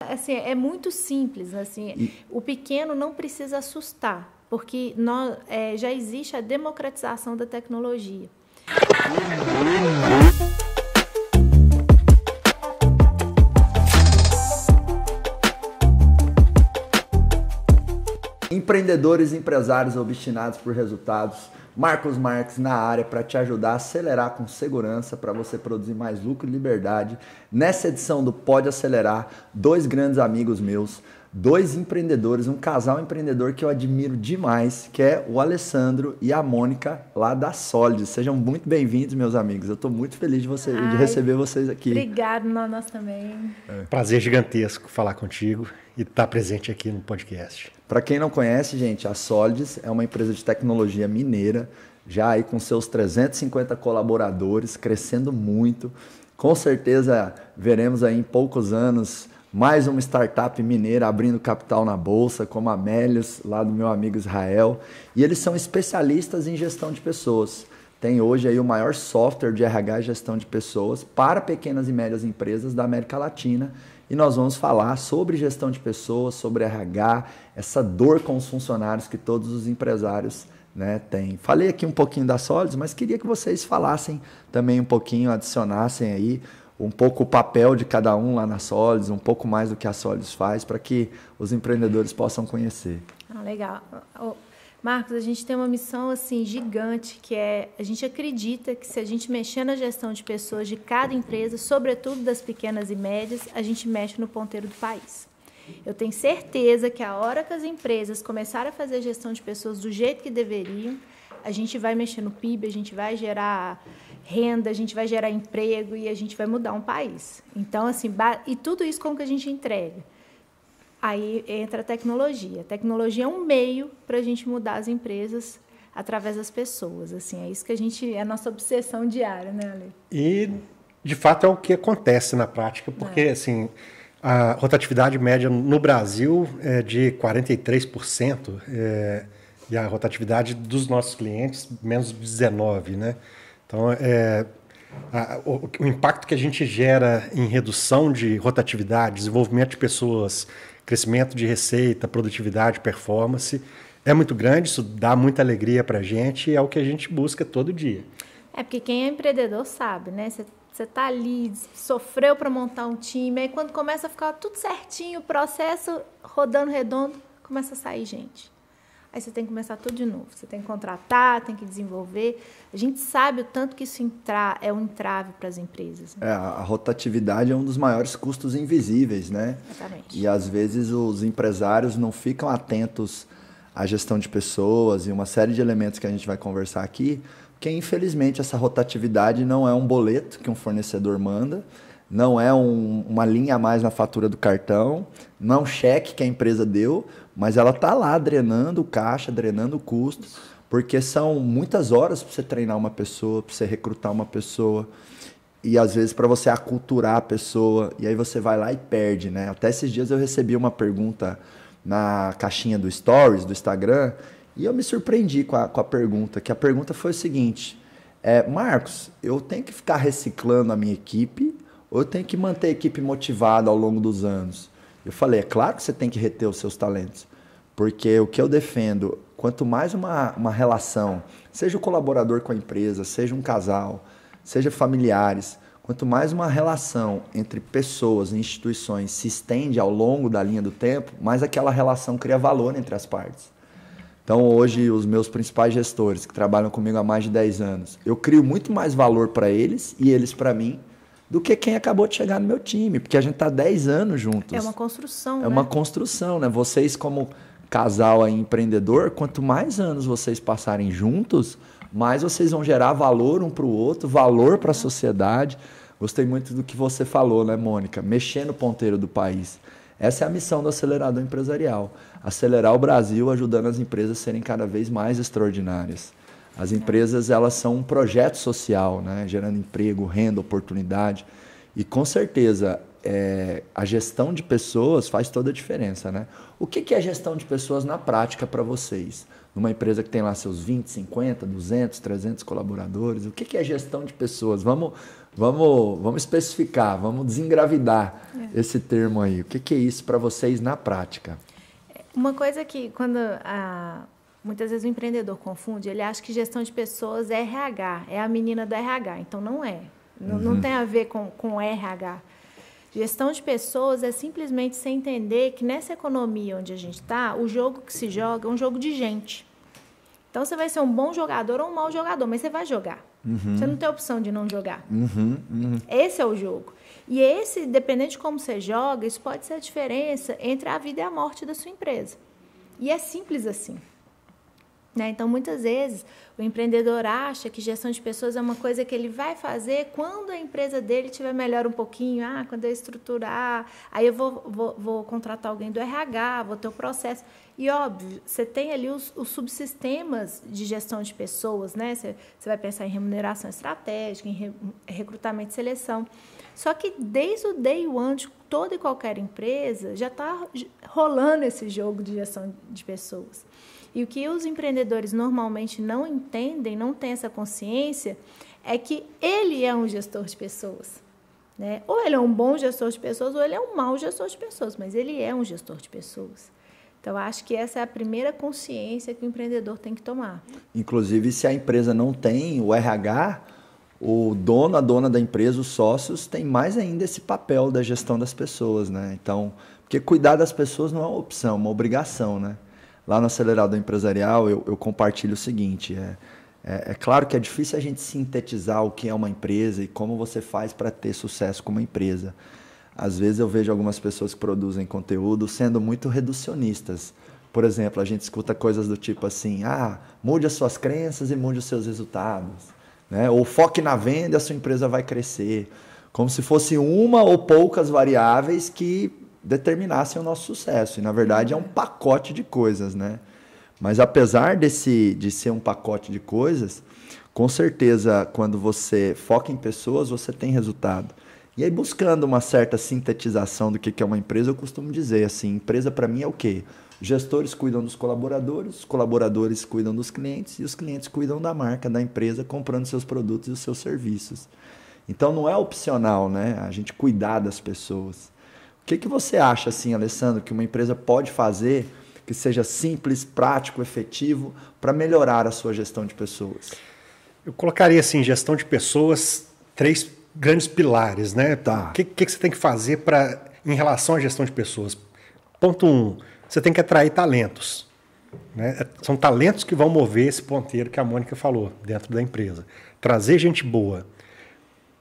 Assim, é muito simples. Assim, o pequeno não precisa assustar, porque já existe a democratização da tecnologia. Empreendedores e empresários obstinados por resultados, Marcos Marques na área para te ajudar a acelerar com segurança para você produzir mais lucro e liberdade. Nessa edição do Pode Acelerar, dois grandes amigos meus, dois empreendedores, um casal empreendedor que eu admiro demais, que é o Alessandro e a Mônica lá da Solid. Sejam muito bem-vindos, meus amigos. Eu estou muito feliz de receber vocês aqui. Obrigado, nós também. Prazer gigantesco falar contigo e estar presente aqui no podcast. Para quem não conhece, gente, a Solids é uma empresa de tecnologia mineira, já aí com seus 350 colaboradores, crescendo muito. Com certeza veremos aí em poucos anos mais uma startup mineira abrindo capital na bolsa, como a Melius, lá do meu amigo Israel. E eles são especialistas em gestão de pessoas. Tem hoje aí o maior software de RH e gestão de pessoas para pequenas e médias empresas da América Latina. E nós vamos falar sobre gestão de pessoas, sobre RH, essa dor com os funcionários que todos os empresários, né, têm. Falei aqui um pouquinho da Solids, mas queria que vocês falassem também um pouquinho, adicionassem aí um pouco o papel de cada um lá na Solids, um pouco mais do que a Solids faz, para que os empreendedores possam conhecer. Legal. Marcos, a gente tem uma missão assim gigante, que é, a gente acredita que se a gente mexer na gestão de pessoas de cada empresa, sobretudo das pequenas e médias, a gente mexe no ponteiro do país. Eu tenho certeza que a hora que as empresas começarem a fazer gestão de pessoas do jeito que deveriam, a gente vai mexer no PIB, a gente vai gerar renda, a gente vai gerar emprego e a gente vai mudar um país. Então, assim, e tudo isso como que a gente entrega? Aí entra a tecnologia. A tecnologia é um meio para a gente mudar as empresas através das pessoas. Assim, é isso que é a nossa obsessão diária, né, Ale? E, de fato, é o que acontece na prática, porque assim, a rotatividade média no Brasil é de 43%, e a rotatividade dos nossos clientes, menos 19%, né? Então, o impacto que a gente gera em redução de rotatividade, desenvolvimento de pessoas, crescimento de receita, produtividade, performance, é muito grande, isso dá muita alegria para a gente e é o que a gente busca todo dia. Porque quem é empreendedor sabe, né? Você está ali, sofreu para montar um time, aí quando começa a ficar tudo certinho, o processo rodando redondo, começa a sair gente. Aí você tem que começar tudo de novo. Você tem que contratar, tem que desenvolver. A gente sabe o tanto que isso é um entrave para as empresas. Né? A rotatividade é um dos maiores custos invisíveis, né? Exatamente. E às vezes os empresários não ficam atentos à gestão de pessoas e uma série de elementos que a gente vai conversar aqui, porque infelizmente essa rotatividade não é um boleto que um fornecedor manda, não é uma linha a mais na fatura do cartão, não é um cheque que a empresa deu, mas ela está lá drenando o caixa, drenando o custo, porque são muitas horas para você treinar uma pessoa, para você recrutar uma pessoa, e às vezes para você aculturar a pessoa, e aí você vai lá e perde, né? Até esses dias eu recebi uma pergunta na caixinha do Stories, do Instagram, e eu me surpreendi com a pergunta, que a pergunta foi o seguinte, Marcos, eu tenho que ficar reciclando a minha equipe, ou eu tenho que manter a equipe motivada ao longo dos anos? Eu falei, é claro que você tem que reter os seus talentos, porque o que eu defendo, quanto mais uma relação, seja o colaborador com a empresa, seja um casal, seja familiares, quanto mais uma relação entre pessoas e instituições se estende ao longo da linha do tempo, mais aquela relação cria valor entre as partes. Então hoje os meus principais gestores, que trabalham comigo há mais de 10 anos, eu crio muito mais valor para eles e eles para mim, do que quem acabou de chegar no meu time, porque a gente está 10 anos juntos. É uma construção, É uma construção, né? Vocês como casal aí, empreendedor, quanto mais anos vocês passarem juntos, mais vocês vão gerar valor um para o outro, valor para a sociedade. Gostei muito do que você falou, né, Mônica? Mexer no ponteiro do país. Essa é a missão do acelerador empresarial. Acelerar o Brasil, ajudando as empresas a serem cada vez mais extraordinárias. As empresas, elas são um projeto social, né? Gerando emprego, renda, oportunidade. E, com certeza, a gestão de pessoas faz toda a diferença, né? O que é gestão de pessoas na prática para vocês? numa empresa que tem lá seus 20, 50, 200, 300 colaboradores. O que é gestão de pessoas? Vamos especificar, vamos desengravidar esse termo aí. O que é isso para vocês na prática? Uma coisa que muitas vezes o empreendedor confunde, ele acha que gestão de pessoas é RH, é a menina do RH. Então, não é. Não tem a ver com RH. Gestão de pessoas é simplesmente você entender que nessa economia onde a gente está, o jogo que se joga é um jogo de gente. Então, você vai ser um bom jogador ou um mau jogador, mas você vai jogar. Você não tem opção de não jogar. Esse é o jogo. E dependendo de como você joga, isso pode ser a diferença entre a vida e a morte da sua empresa. E é simples assim. Né? Então, muitas vezes, o empreendedor acha que gestão de pessoas é uma coisa que ele vai fazer quando a empresa dele estiver melhor um pouquinho. Quando eu estruturar, aí eu vou contratar alguém do RH, vou ter o processo. E, óbvio, você tem ali os subsistemas de gestão de pessoas, né? Você vai pensar em remuneração estratégica, em recrutamento e seleção. Só que desde o day one de toda e qualquer empresa, já está rolando esse jogo de gestão de pessoas. E o que os empreendedores normalmente não entendem, não têm essa consciência, é que ele é um gestor de pessoas. Né? Ou ele é um bom gestor de pessoas, ou ele é um mau gestor de pessoas, mas ele é um gestor de pessoas. Então, acho que essa é a primeira consciência que o empreendedor tem que tomar. Inclusive, se a empresa não tem o RH, o dono, a dona da empresa, os sócios, tem mais ainda esse papel da gestão das pessoas. Né? Então, porque cuidar das pessoas não é uma opção, é uma obrigação, né? Lá no Acelerador Empresarial, eu compartilho o seguinte, é claro que é difícil a gente sintetizar o que é uma empresa e como você faz para ter sucesso como empresa. Às vezes eu vejo algumas pessoas que produzem conteúdo sendo muito reducionistas. Por exemplo, a gente escuta coisas do tipo assim, mude as suas crenças e mude os seus resultados. Né? Ou foque na venda e a sua empresa vai crescer. Como se fosse uma ou poucas variáveis que determinassem o nosso sucesso. E, na verdade, é um pacote de coisas, né? Mas, apesar de ser um pacote de coisas, com certeza, quando você foca em pessoas, você tem resultado. E aí, buscando uma certa sintetização do que é uma empresa, eu costumo dizer assim, empresa para mim é o quê? Gestores cuidam dos colaboradores, os colaboradores cuidam dos clientes e os clientes cuidam da marca da empresa, comprando seus produtos e os seus serviços. Então, não é opcional, né? A gente cuidar das pessoas. O que você acha, assim, Alessandro, que uma empresa pode fazer que seja simples, prático, efetivo, para melhorar a sua gestão de pessoas? Eu colocaria, assim, gestão de pessoas, 3 grandes pilares, né? Tá. O que você tem que fazer em relação à gestão de pessoas? Ponto 1, você tem que atrair talentos. Né? São talentos que vão mover esse ponteiro que a Mônica falou dentro da empresa. Trazer gente boa.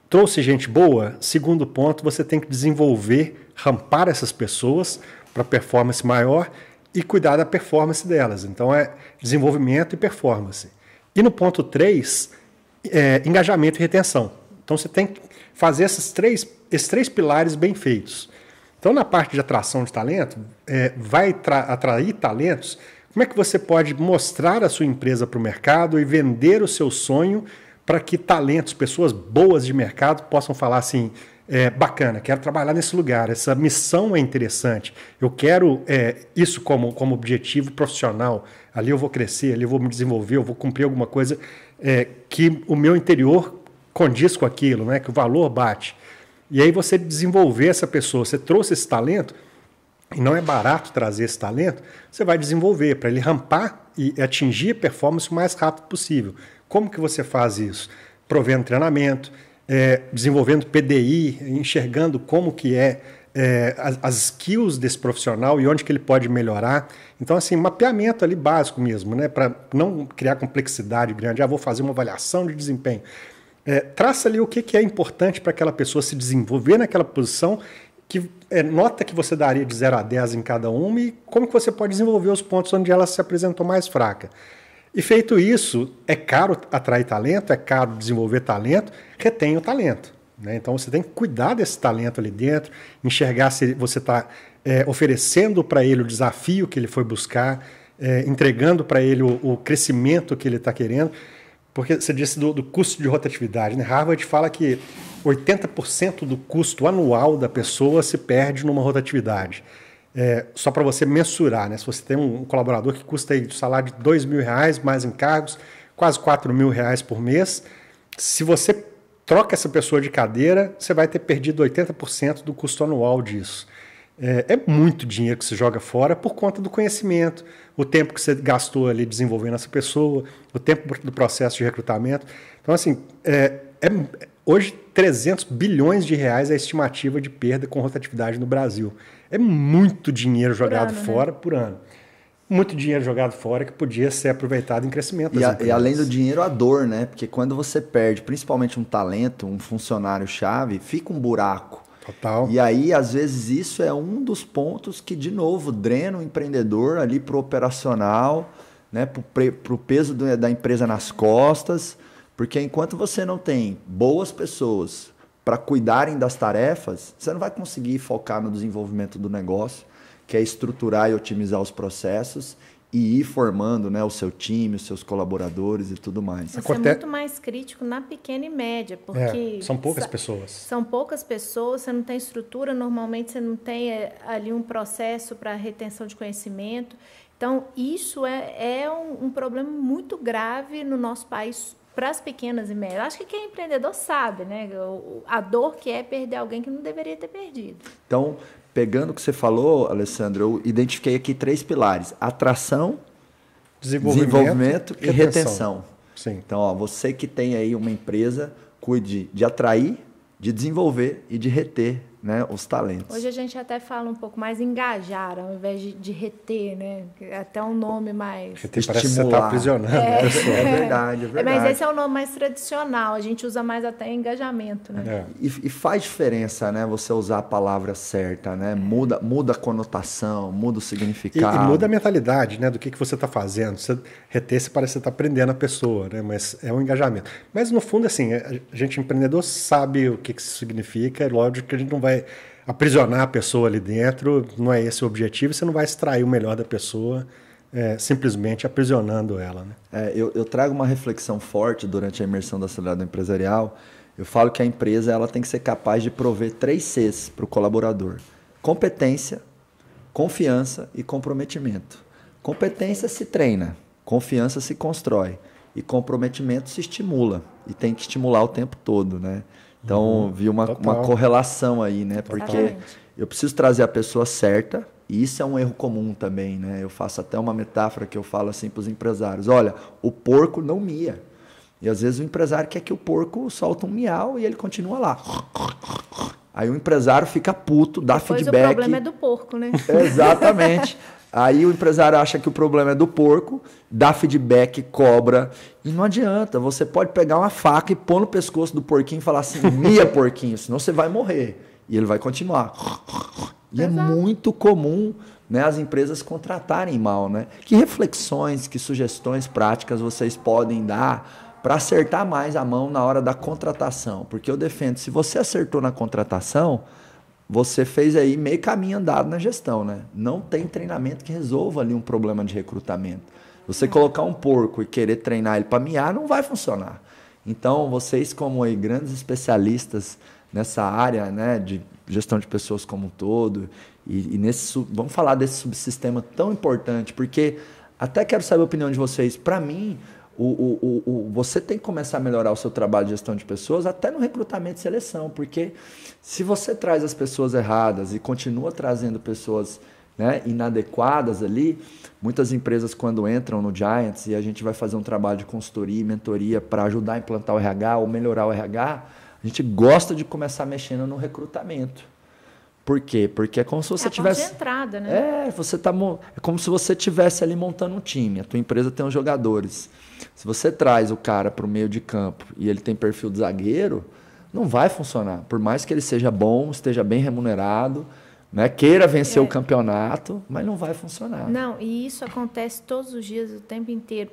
Trouxe gente boa, segundo ponto, você tem que desenvolver, rampar essas pessoas para performance maior e cuidar da performance delas. Então, é desenvolvimento e performance. E no ponto 3, engajamento e retenção. Então, você tem que fazer esses três pilares bem feitos. Então, na parte de atração de talento, vai atrair talentos. Como é que você pode mostrar a sua empresa para o mercado e vender o seu sonho para que talentos, pessoas boas de mercado possam falar assim, bacana, quero trabalhar nesse lugar, essa missão é interessante, eu quero isso como objetivo profissional, ali eu vou crescer, ali eu vou me desenvolver, eu vou cumprir alguma coisa que o meu interior condiz com aquilo, né, que o valor bate. E aí você desenvolver essa pessoa, você trouxe esse talento, e não é barato trazer esse talento, você vai desenvolver para ele rampar e atingir a performance o mais rápido possível. Como que você faz isso? Provendo treinamento, desenvolvendo PDI, enxergando como que as skills desse profissional e onde que ele pode melhorar. Então, assim, mapeamento ali básico mesmo, né? Para não criar complexidade grande. Vou fazer uma avaliação de desempenho. Traça ali o que é importante para aquela pessoa se desenvolver naquela posição, que nota que você daria de 0 a 10 em cada uma e como que você pode desenvolver os pontos onde ela se apresentou mais fraca. E feito isso, é caro atrair talento, é caro desenvolver talento, retém o talento. Né? Então você tem que cuidar desse talento ali dentro, enxergar se você está oferecendo para ele o desafio que ele foi buscar, entregando para ele o crescimento que ele está querendo. Porque você disse do custo de rotatividade. Né? Harvard fala que 80% do custo anual da pessoa se perde numa rotatividade. só para você mensurar, né? Se você tem um colaborador que custa aí, salário de R$2.000, mais encargos, quase R$4.000 por mês, se você troca essa pessoa de cadeira, você vai ter perdido 80% do custo anual disso. É muito dinheiro que você joga fora por conta do conhecimento, o tempo que você gastou ali desenvolvendo essa pessoa, o tempo do processo de recrutamento. Então, assim, hoje 300 bilhões de reais é a estimativa de perda com rotatividade no Brasil. É muito dinheiro jogado fora por ano. Muito dinheiro jogado fora que podia ser aproveitado em crescimento das empresas. E além do dinheiro, a dor, né? Porque quando você perde, principalmente um talento, um funcionário-chave, fica um buraco. Total. E aí, às vezes, isso é um dos pontos que, de novo, drena o empreendedor ali para o operacional, né? Para o peso da empresa nas costas. Porque enquanto você não tem boas pessoas para cuidarem das tarefas, você não vai conseguir focar no desenvolvimento do negócio, que é estruturar e otimizar os processos e ir formando, né, o seu time, os seus colaboradores e tudo mais. Isso é muito mais crítico na pequena e média, porque... são poucas pessoas. São poucas pessoas, você não tem estrutura, normalmente você não tem ali um processo para retenção de conhecimento. Então, isso é um problema muito grave no nosso país para as pequenas e médias. Acho que quem é empreendedor sabe, né? A dor que é perder alguém que não deveria ter perdido. Então, pegando o que você falou, Alessandro, eu identifiquei aqui 3 pilares: atração, desenvolvimento e retenção. Sim. Então, ó, você que tem aí uma empresa, cuide de atrair, de desenvolver e de reter, né, os talentos. Hoje a gente até fala um pouco mais engajar, ao invés de reter, né? Até um nome mais... Reter parece que você está aprisionando a pessoa. É verdade, é verdade. Mas esse é o nome mais tradicional, a gente usa mais até engajamento, né? E faz diferença, né, você usar a palavra certa, né? Muda a conotação, muda o significado. E muda a mentalidade, né, do que você está fazendo. Você reter, você parece que você está aprendendo a pessoa, né? Mas é um engajamento. Mas, no fundo, assim, a gente empreendedor sabe o que isso significa. É lógico que a gente não vai aprisionar a pessoa ali dentro, não é esse o objetivo, você não vai extrair o melhor da pessoa simplesmente aprisionando ela. Né? Eu trago uma reflexão forte durante a imersão do acelerado empresarial. Eu falo que a empresa ela tem que ser capaz de prover 3 Cs para o colaborador: competência, confiança e comprometimento. Competência se treina, confiança se constrói e comprometimento se estimula, e tem que estimular o tempo todo, né? Então, vi uma correlação aí, né? Porque eu preciso trazer a pessoa certa, e isso é um erro comum também, né? Eu faço até uma metáfora que eu falo assim para os empresários: olha, o porco não mia. E às vezes o empresário quer que o porco solta um miau e ele continua lá. Aí o empresário fica puto, dá feedback. Depois o problema é do porco, né? Exatamente. Aí o empresário acha que o problema é do porco, dá feedback, cobra. E não adianta, você pode pegar uma faca e pôr no pescoço do porquinho e falar assim: mia, porquinho, senão você vai morrer. E ele vai continuar. E é muito comum, né, as empresas contratarem mal, né? Que reflexões, que sugestões práticas vocês podem dar para acertar mais a mão na hora da contratação? Porque eu defendo, se você acertou na contratação, você fez aí meio caminho andado na gestão, né? Não tem treinamento que resolva ali um problema de recrutamento. Você colocar um porco e querer treinar ele para miar, não vai funcionar. Então, vocês como aí grandes especialistas nessa área, né, de gestão de pessoas como um todo, e vamos falar desse subsistema tão importante, porque até quero saber a opinião de vocês. Para mim, você tem que começar a melhorar o seu trabalho de gestão de pessoas até no recrutamento e seleção, porque se você traz as pessoas erradas e continua trazendo pessoas, né, inadequadas ali, muitas empresas quando entram no Giants e a gente vai fazer um trabalho de consultoria e mentoria para ajudar a implantar o RH ou melhorar o RH, a gente gosta de começar mexendo no recrutamento. Por quê? Porque é como se você tivesse... de entrada, né? É como se você estivesse ali montando um time. A tua empresa tem os jogadores. Se você traz o cara para o meio de campo e ele tem perfil de zagueiro, não vai funcionar. Por mais que ele seja bom, esteja bem remunerado, né, queira vencer o campeonato, mas não vai funcionar. Não, e isso acontece todos os dias, o tempo inteiro.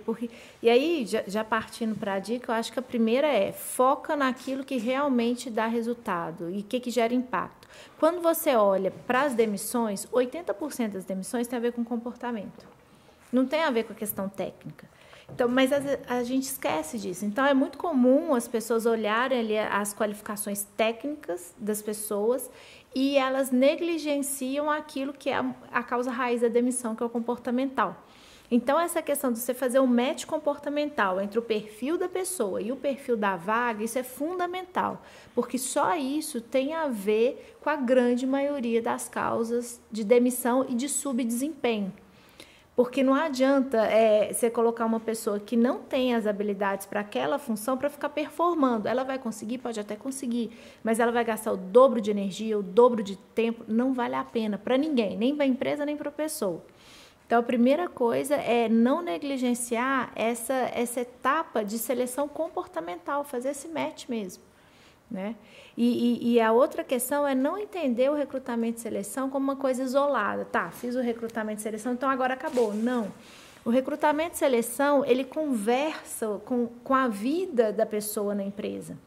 E aí, já partindo para a dica, eu acho que a primeira foca naquilo que realmente dá resultado e que gera impacto. Quando você olha para as demissões, 80% das demissões tem a ver com comportamento. Não tem a ver com a questão técnica. Então, mas a gente esquece disso. Então, é muito comum as pessoas olharem ali as qualificações técnicas das pessoas e elas negligenciam aquilo que é a causa raiz da demissão, que é o comportamental. Então, essa questão de você fazer um match comportamental entre o perfil da pessoa e o perfil da vaga, isso é fundamental, porque só isso tem a ver com a grande maioria das causas de demissão e de subdesempenho. Porque não adianta você colocar uma pessoa que não tem as habilidades para aquela função para ficar performando. Ela vai conseguir, pode até conseguir, mas ela vai gastar o dobro de energia, o dobro de tempo, não vale a pena para ninguém, nem para a empresa, nem para a pessoa. Então, a primeira coisa é não negligenciar essa etapa de seleção comportamental, fazer esse match mesmo, né? E a outra questão é não entender o recrutamento e seleção como uma coisa isolada. Tá, fiz o recrutamento e seleção, então agora acabou. Não. O recrutamento e seleção, ele conversa com a vida da pessoa na empresa.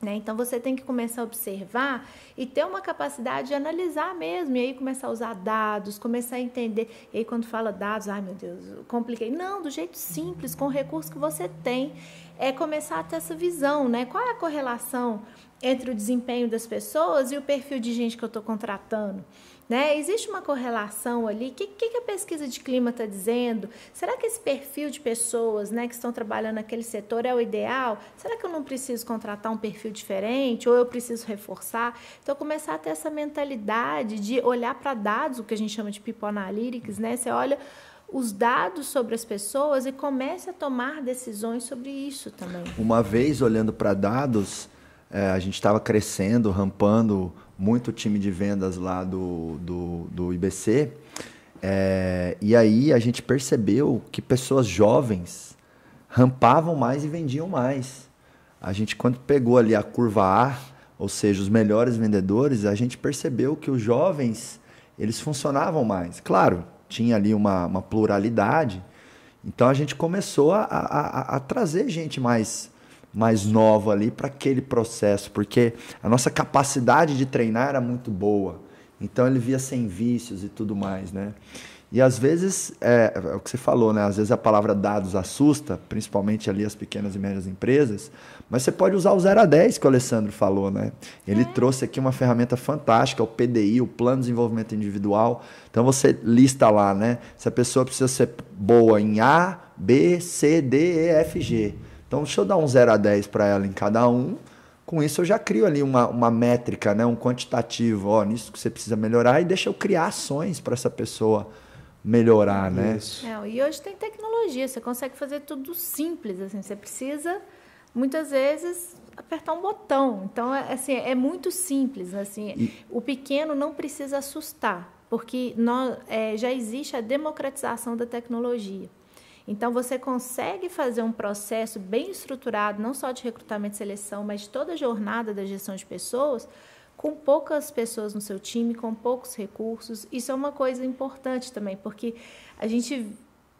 Né? Então, você tem que começar a observar e ter uma capacidade de analisar mesmo, e aí começar a usar dados, começar a entender. E aí, quando fala dados, ai meu Deus, compliquei. Não, do jeito simples, com o recurso que você tem, é começar a ter essa visão, né? Qual é a correlação entre o desempenho das pessoas e o perfil de gente que eu estou contratando? Né? Existe uma correlação ali? O que a pesquisa de clima está dizendo? Será que esse perfil de pessoas, né, que estão trabalhando naquele setor é o ideal? Será que eu não preciso contratar um perfil diferente? Ou eu preciso reforçar? Então, começar a ter essa mentalidade de olhar para dados, o que a gente chama de people analytics, né? Você olha os dados sobre as pessoas e começa a tomar decisões sobre isso também. Uma vez, olhando para dados, a gente estava crescendo, rampando muito o time de vendas lá do IBC, e aí a gente percebeu que pessoas jovens rampavam mais e vendiam mais. A gente, quando pegou ali a curva A, ou seja, os melhores vendedores, a gente percebeu que os jovens, eles funcionavam mais. Claro, tinha ali uma pluralidade, então a gente começou a trazer gente mais nova ali para aquele processo, porque a nossa capacidade de treinar era muito boa. Então ele via sem vícios e tudo mais, né? E às vezes, é o que você falou, né? Às vezes a palavra dados assusta, principalmente ali as pequenas e médias empresas, mas você pode usar o 0 a 10 que o Alessandro falou, né? Ele trouxe aqui uma ferramenta fantástica, o PDI, o Plano de Desenvolvimento Individual. Então você lista lá, né? Se a pessoa precisa ser boa em A, B, C, D, E, F, G. Então, deixa eu dar um 0 a 10 para ela em cada um. Com isso, eu já crio ali uma métrica, né? Um quantitativo. Ó, nisso que você precisa melhorar. E deixa eu criar ações para essa pessoa melhorar, né? E hoje tem tecnologia. Você consegue fazer tudo simples. Assim, você precisa, muitas vezes, apertar um botão. Então, assim, é muito simples. Assim, o pequeno não precisa assustar, porque já existe a democratização da tecnologia. Então, você consegue fazer um processo bem estruturado, não só de recrutamento e seleção, mas de toda a jornada da gestão de pessoas, com poucas pessoas no seu time, com poucos recursos. Isso é uma coisa importante também, porque a gente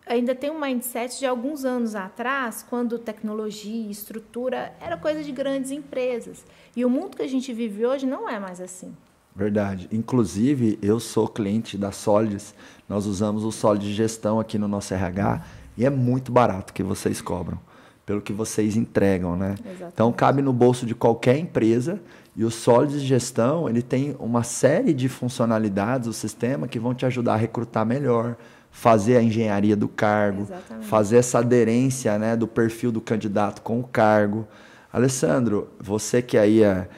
ainda tem um mindset de alguns anos atrás, quando tecnologia, estrutura, era coisa de grandes empresas. E o mundo que a gente vive hoje não é mais assim. Verdade. Inclusive, eu sou cliente da Solids. Nós usamos o Solids de gestão aqui no nosso RH. E é muito barato que vocês cobram, pelo que vocês entregam, né? Exatamente. Então, cabe no bolso de qualquer empresa. E o Solids de gestão, ele tem uma série de funcionalidades, o sistema, que vão te ajudar a recrutar melhor, fazer a engenharia do cargo, Exatamente. fazer essa aderência, né, do perfil do candidato com o cargo. Alessandro, você que aí é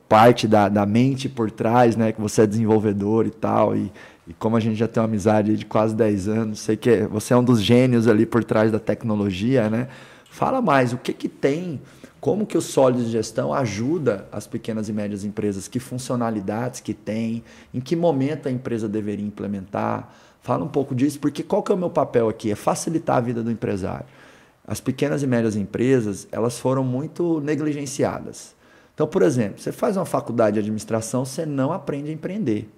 parte da mente por trás, né, que você é desenvolvedor e tal, e como a gente já tem uma amizade de quase 10 anos, sei que você é um dos gênios ali por trás da tecnologia, né? Fala mais, o que tem, como que o Solids de gestão ajuda as pequenas e médias empresas, que funcionalidades que tem, em que momento a empresa deveria implementar. Fala um pouco disso, porque qual que é o meu papel aqui? É facilitar a vida do empresário. As pequenas e médias empresas, elas foram muito negligenciadas. Então, por exemplo, você faz uma faculdade de administração, você não aprende a empreender.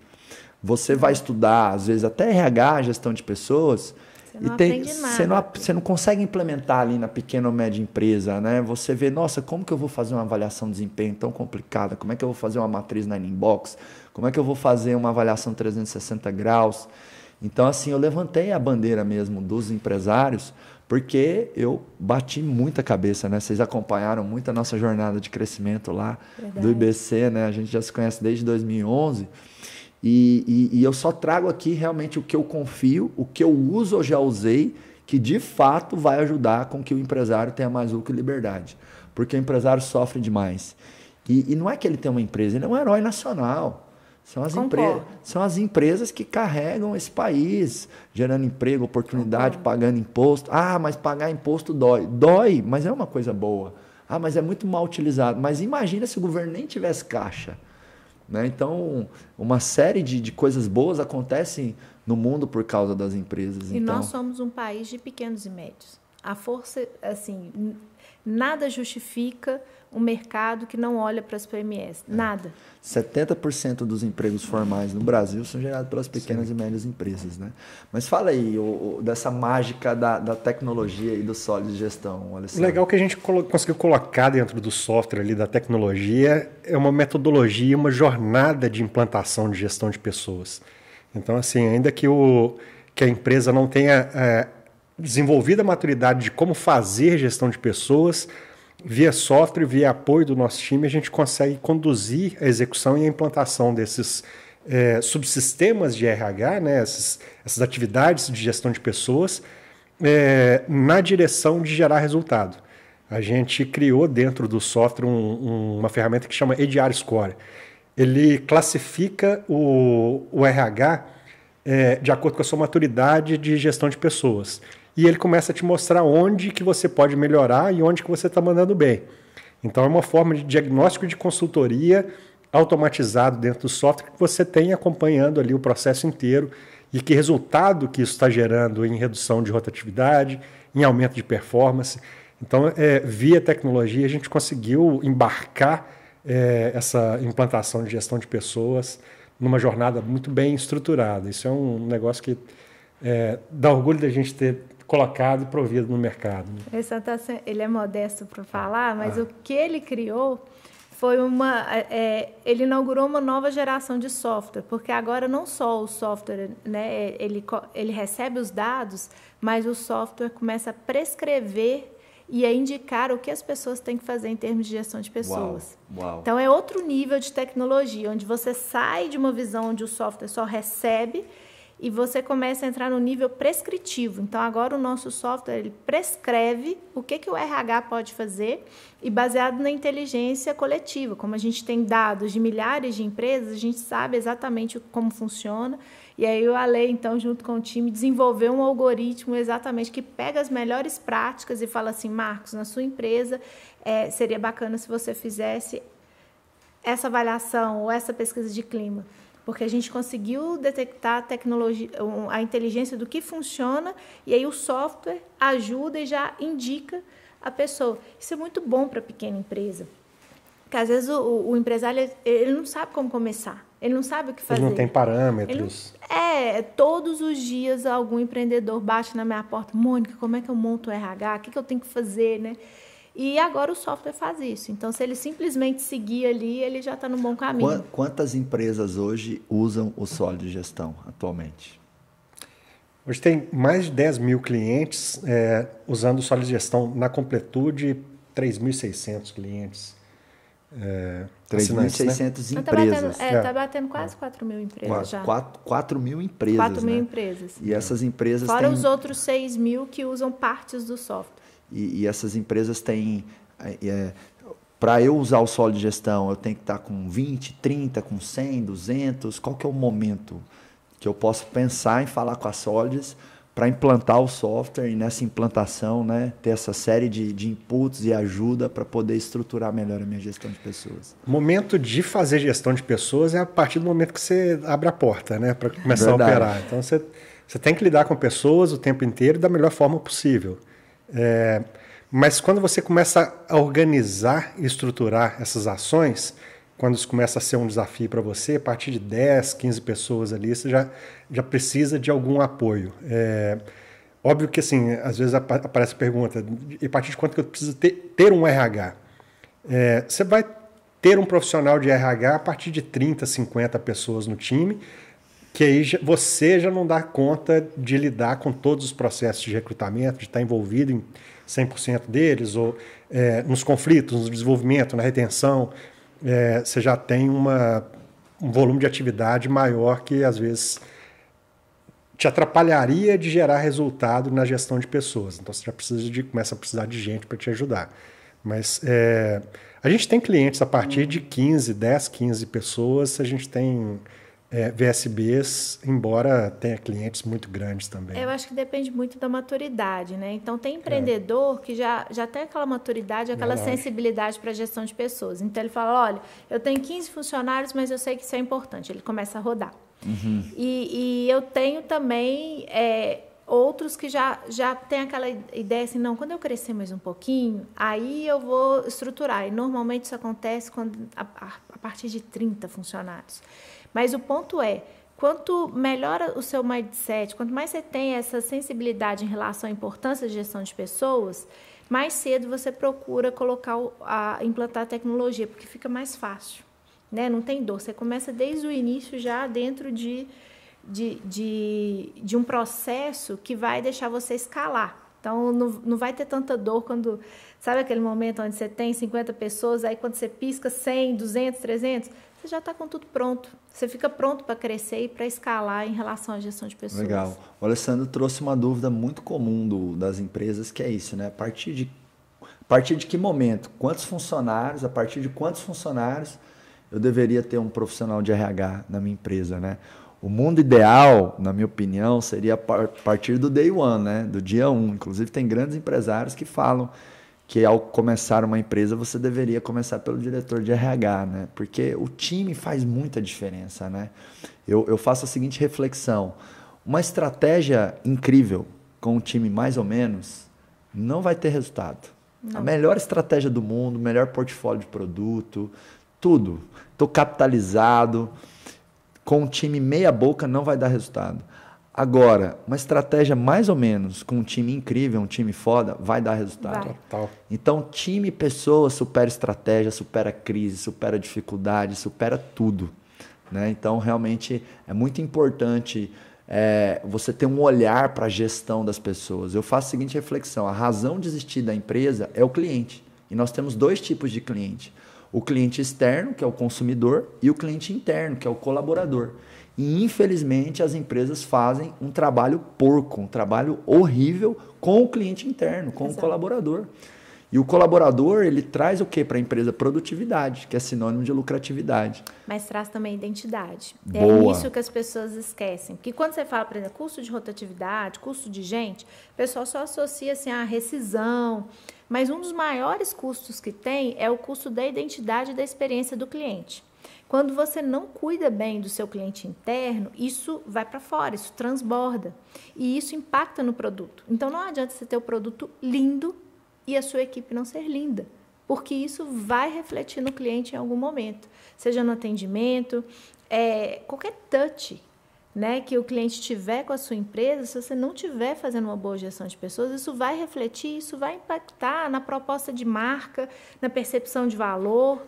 Você vai estudar, às vezes, até RH, gestão de pessoas, você não consegue implementar ali na pequena ou média empresa, né? Você vê, nossa, como que eu vou fazer uma avaliação de desempenho tão complicada? Como é que eu vou fazer uma matriz na inbox? Como é que eu vou fazer uma avaliação 360 graus? Então, assim, eu levantei a bandeira mesmo dos empresários, porque eu bati muita cabeça, né? Vocês acompanharam muito a nossa jornada de crescimento lá do IBC, né? A gente já se conhece desde 2011. E eu só trago aqui realmente o que eu confio, o que eu uso ou já usei, que de fato vai ajudar com que o empresário tenha mais lucro e liberdade. Porque o empresário sofre demais. E não é que ele tem uma empresa, ele é um herói nacional. São as empresas que carregam esse país, gerando emprego, oportunidade, pagando imposto. Ah, mas pagar imposto dói. Dói, mas é uma coisa boa. Ah, mas é muito mal utilizado. Mas imagina se o governo nem tivesse caixa. Né? Então, uma série de coisas boas acontecem no mundo por causa das empresas. E nós somos um país de pequenos e médios. A força, assim, nada justifica um mercado que não olha para as PMEs. Nada. 70% dos empregos formais no Brasil são gerados pelas pequenas e médias empresas. Né? Mas fala aí dessa mágica da tecnologia e do sólido de gestão, Alessandro. O legal que a gente conseguiu colocar dentro do software ali, da tecnologia, é uma metodologia, uma jornada de implantação de gestão de pessoas. Então, assim, ainda que a empresa não tenha desenvolvido a maturidade de como fazer gestão de pessoas, via software, via apoio do nosso time, a gente consegue conduzir a execução e a implantação desses subsistemas de RH, né, essas atividades de gestão de pessoas, na direção de gerar resultado. A gente criou dentro do software uma ferramenta que chama EDR Score. Ele classifica o RH de acordo com a sua maturidade de gestão de pessoas. E ele começa a te mostrar onde que você pode melhorar e onde que você está mandando bem. Então, é uma forma de diagnóstico de consultoria automatizado dentro do software que você tem acompanhando ali o processo inteiro e que resultado que isso está gerando em redução de rotatividade, em aumento de performance. Então, via tecnologia, a gente conseguiu embarcar essa implantação de gestão de pessoas numa jornada muito bem estruturada. Isso é um negócio que dá orgulho da gente ter colocado e provido no mercado. Né? Ele é modesto para falar, mas o que ele criou foi ele inaugurou uma nova geração de software, porque agora não só o software, né, ele recebe os dados, mas o software começa a prescrever e a indicar o que as pessoas têm que fazer em termos de gestão de pessoas. Uau. Então, é outro nível de tecnologia, onde você sai de uma visão onde o software só recebe e você começa a entrar no nível prescritivo. Então, agora o nosso software ele prescreve o que o RH pode fazer e baseado na inteligência coletiva. Como a gente tem dados de milhares de empresas, a gente sabe exatamente como funciona. E aí o Ale, então, junto com o time, desenvolveu um algoritmo exatamente que pega as melhores práticas e fala assim, Marcos, na sua empresa seria bacana se você fizesse essa avaliação ou essa pesquisa de clima. Porque a gente conseguiu detectar a inteligência do que funciona e aí o software ajuda e já indica a pessoa. Isso é muito bom para a pequena empresa. Porque, às vezes, o empresário ele não sabe como começar. Ele não sabe o que fazer. Ele não tem parâmetros. Todos os dias algum empreendedor bate na minha porta. Mônica, como é que eu monto o RH? O que eu tenho que fazer, né? E agora o software faz isso. Então, se ele simplesmente seguir ali, ele já está no bom caminho. Quantas empresas hoje usam o sólido de gestão atualmente? Hoje tem mais de 10 mil clientes usando o sólido de gestão. Na completude, 3.600 clientes. 3.600 empresas. Está batendo quase 4 mil empresas já. 4 mil empresas. 4 mil empresas. E essas empresas Fora os outros 6 mil que usam partes do software. E essas empresas têm... para eu usar o sólido de gestão, eu tenho que estar com 20, 30, com 100, 200. Qual que é o momento que eu posso pensar em falar com a Solids para implantar o software e nessa implantação, né, ter essa série de inputs e ajuda para poder estruturar melhor a minha gestão de pessoas? O momento de fazer gestão de pessoas é a partir do momento que você abre a porta, né, para começar a operar. Então, você tem que lidar com pessoas o tempo inteiro da melhor forma possível. Mas quando você começa a organizar e estruturar essas ações, quando isso começa a ser um desafio para você, a partir de 10, 15 pessoas ali, você já precisa de algum apoio. Óbvio que, assim, às vezes aparece a pergunta, e a partir de quanto que eu preciso ter um RH? Você vai ter um profissional de RH a partir de 30, 50 pessoas no time, Que aí você já não dá conta de lidar com todos os processos de recrutamento, de estar envolvido em 100% deles, ou nos conflitos, no desenvolvimento, na retenção. Você já tem um volume de atividade maior que, às vezes, te atrapalharia de gerar resultado na gestão de pessoas. Então, você já começa a precisar de gente para te ajudar. Mas a gente tem clientes a partir de 10, 15 pessoas, a gente tem VSBs, embora tenha clientes muito grandes também. Eu acho que depende muito da maturidade, né? Então, tem empreendedor que já tem aquela maturidade, aquela sensibilidade para a gestão de pessoas. Então, ele fala, olha, eu tenho 15 funcionários, mas eu sei que isso é importante. Ele começa a rodar. Uhum. E eu tenho também outros que já têm aquela ideia assim, não, quando eu crescer mais um pouquinho, aí eu vou estruturar. E normalmente isso acontece a partir de 30 funcionários. Mas o ponto é, quanto melhor o seu mindset, quanto mais você tem essa sensibilidade em relação à importância da gestão de pessoas, mais cedo você procura implantar a tecnologia, porque fica mais fácil, né? Não tem dor, você começa desde o início já dentro de um processo que vai deixar você escalar. Então, não vai ter tanta dor quando... Sabe aquele momento onde você tem 50 pessoas, aí quando você pisca 100, 200, 300, você já está com tudo pronto. Você fica pronto para crescer e para escalar em relação à gestão de pessoas. Legal. O Alessandro trouxe uma dúvida muito comum das empresas, que é isso, né? A partir de que momento? Quantos funcionários? A partir de quantos funcionários eu deveria ter um profissional de RH na minha empresa, né? O mundo ideal, na minha opinião, seria a partir do day one, né? Do dia 1. Inclusive, tem grandes empresários que falam que ao começar uma empresa, você deveria começar pelo diretor de RH, né? Porque o time faz muita diferença, né? Eu faço a seguinte reflexão. Uma estratégia incrível com um time mais ou menos não vai ter resultado. Não. A melhor estratégia do mundo, o melhor portfólio de produto, tudo. Estou capitalizado. Com um time meia boca não vai dar resultado. Agora, uma estratégia mais ou menos, com um time incrível, um time foda, vai dar resultado. Vai. Então, time e pessoa supera estratégia, supera crise, supera dificuldade, supera tudo, né? Então, realmente, é muito importante você ter um olhar para a gestão das pessoas. Eu faço a seguinte reflexão, a razão de existir da empresa é o cliente. E nós temos 2 tipos de cliente. O cliente externo, que é o consumidor, e o cliente interno, que é o colaborador. E, infelizmente, as empresas fazem um trabalho porco, um trabalho horrível com o cliente interno, com o colaborador. E o colaborador, ele traz o quê para a empresa? Produtividade, que é sinônimo de lucratividade. Mas traz também identidade. Boa. É isso que as pessoas esquecem. Porque quando você fala, por exemplo, custo de rotatividade, custo de gente, o pessoal só associa assim, a rescisão. Mas um dos maiores custos que tem é o custo da identidade e da experiência do cliente. Quando você não cuida bem do seu cliente interno, isso vai para fora, isso transborda. E isso impacta no produto. Então, não adianta você ter o produto lindo e a sua equipe não ser linda, porque isso vai refletir no cliente em algum momento. Seja no atendimento, qualquer touch, né, que o cliente tiver com a sua empresa, se você não estiver fazendo uma boa gestão de pessoas, isso vai refletir, isso vai impactar na proposta de marca, na percepção de valor,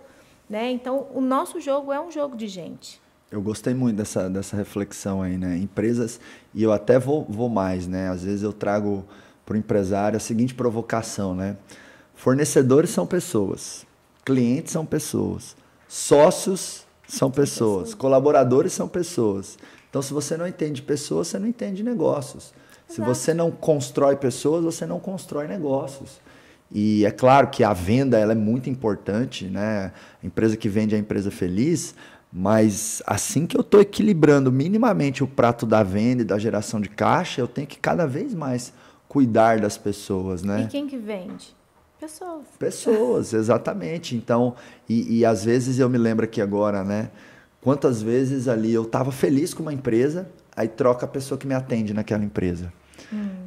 né? Então, o nosso jogo é um jogo de gente. Eu gostei muito dessa reflexão aí, né? Empresas, e eu até vou mais, né? Às vezes eu trago para o empresário a seguinte provocação, né? Fornecedores são pessoas, clientes são pessoas, sócios são pessoas, colaboradores são pessoas. Então, se você não entende pessoas, você não entende negócios. Exato. Se você não constrói pessoas, você não constrói negócios. E é claro que a venda ela é muito importante, né? A empresa que vende é a empresa feliz, mas assim que eu estou equilibrando minimamente o prato da venda e da geração de caixa, eu tenho que cada vez mais cuidar das pessoas, né? E quem que vende? Pessoas. Pessoas, exatamente. Então, e às vezes eu me lembro aqui agora, né? Quantas vezes ali eu estava feliz com uma empresa, aí troca a pessoa que me atende naquela empresa.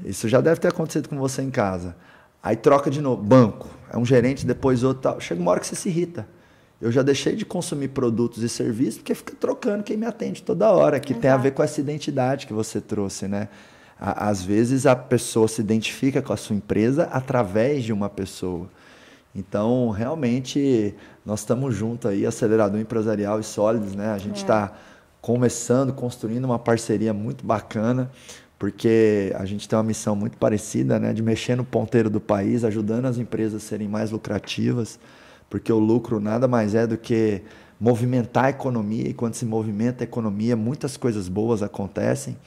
Isso já deve ter acontecido com você em casa. Aí troca de novo, banco, é um gerente, depois outro tal. Chega uma hora que você se irrita. Eu já deixei de consumir produtos e serviços porque fica trocando quem me atende toda hora, que tem a ver com essa identidade que você trouxe, né? Às vezes a pessoa se identifica com a sua empresa através de uma pessoa. Então, realmente, nós estamos juntos aí, acelerador empresarial e sólidos, né? A gente está começando, construindo uma parceria muito bacana, porque a gente tem uma missão muito parecida, né, de mexer no ponteiro do país, ajudando as empresas a serem mais lucrativas, porque o lucro nada mais é do que movimentar a economia, e quando se movimenta a economia, muitas coisas boas acontecem,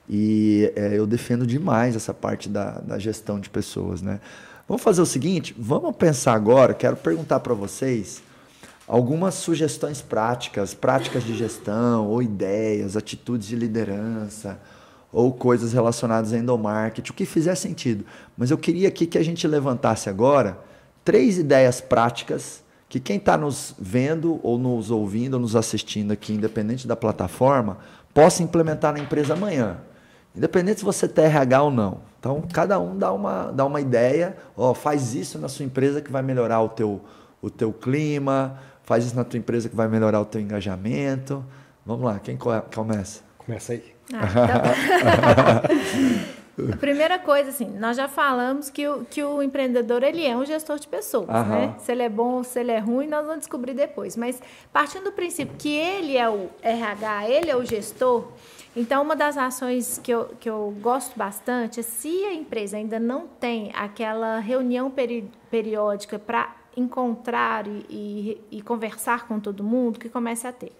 e eu defendo demais essa parte da gestão de pessoas, né? Vamos fazer o seguinte, vamos pensar agora, quero perguntar para vocês algumas sugestões práticas de gestão, ou ideias, atitudes de liderança, ou coisas relacionadas a endomarketing, o que fizer sentido. Mas eu queria aqui que a gente levantasse agora 3 ideias práticas que quem está nos vendo, ou nos ouvindo, ou nos assistindo aqui, independente da plataforma, possa implementar na empresa amanhã. Independente se você tem RH ou não. Então, cada um dá uma ideia, faz isso na sua empresa que vai melhorar o teu clima, faz isso na tua empresa que vai melhorar o teu engajamento. Vamos lá, quem começa? Começa aí. Tá bom. A primeira coisa, assim, nós já falamos que o empreendedor, ele é um gestor de pessoas, né? Se ele é bom ou se ele é ruim, nós vamos descobrir depois. Mas partindo do princípio que ele é o RH, ele é o gestor, então uma das ações que eu gosto bastante é, se a empresa ainda não tem aquela reunião periódica para encontrar e conversar com todo mundo, que comece a ter.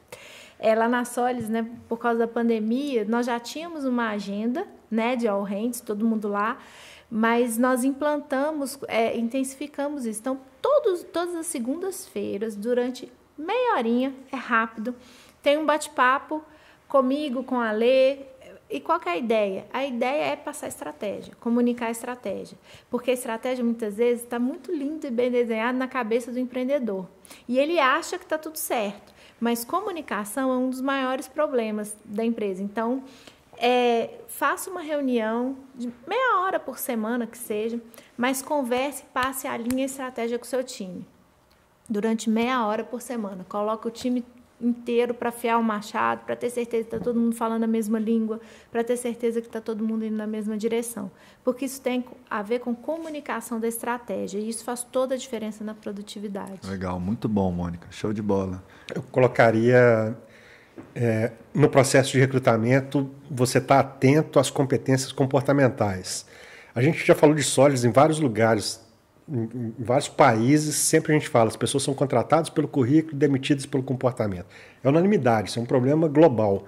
Lá na Solis, né, por causa da pandemia, nós já tínhamos uma agenda, né, de all hands, todo mundo lá, mas nós implantamos, intensificamos isso. Então, todas as segundas-feiras, durante meia horinha, é rápido, tem um bate-papo comigo, com a Lê. E qual que é a ideia? A ideia é passar estratégia, comunicar a estratégia. Porque a estratégia, muitas vezes, está muito linda e bem desenhada na cabeça do empreendedor. E ele acha que está tudo certo. Mas comunicação é um dos maiores problemas da empresa. Então, faça uma reunião de meia hora por semana, que seja, mas converse, passe a linha estratégia com o seu time. Durante meia hora por semana. Coloque o time inteiro para afiar o machado, para ter certeza que está todo mundo falando a mesma língua, para ter certeza que está todo mundo indo na mesma direção. Porque isso tem a ver com comunicação da estratégia, e isso faz toda a diferença na produtividade. Legal, muito bom, Mônica. Show de bola. Eu colocaria, no processo de recrutamento, você está atento às competências comportamentais. A gente já falou de Solis em vários lugares, em vários países, sempre a gente fala, as pessoas são contratadas pelo currículo e demitidas pelo comportamento. É unanimidade, isso é um problema global.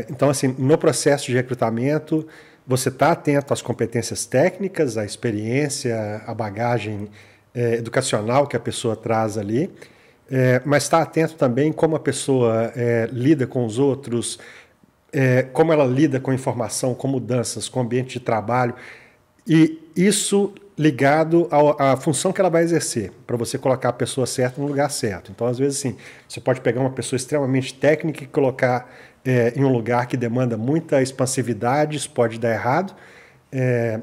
Então, assim, no processo de recrutamento, você está atento às competências técnicas, à experiência, à bagagem educacional que a pessoa traz ali, mas está atento também como a pessoa lida com os outros, como ela lida com informação, com mudanças, com o ambiente de trabalho, e isso ligado à função que ela vai exercer, para você colocar a pessoa certa no lugar certo. Então, às vezes, assim, você pode pegar uma pessoa extremamente técnica e colocar em um lugar que demanda muita expansividade, isso pode dar errado,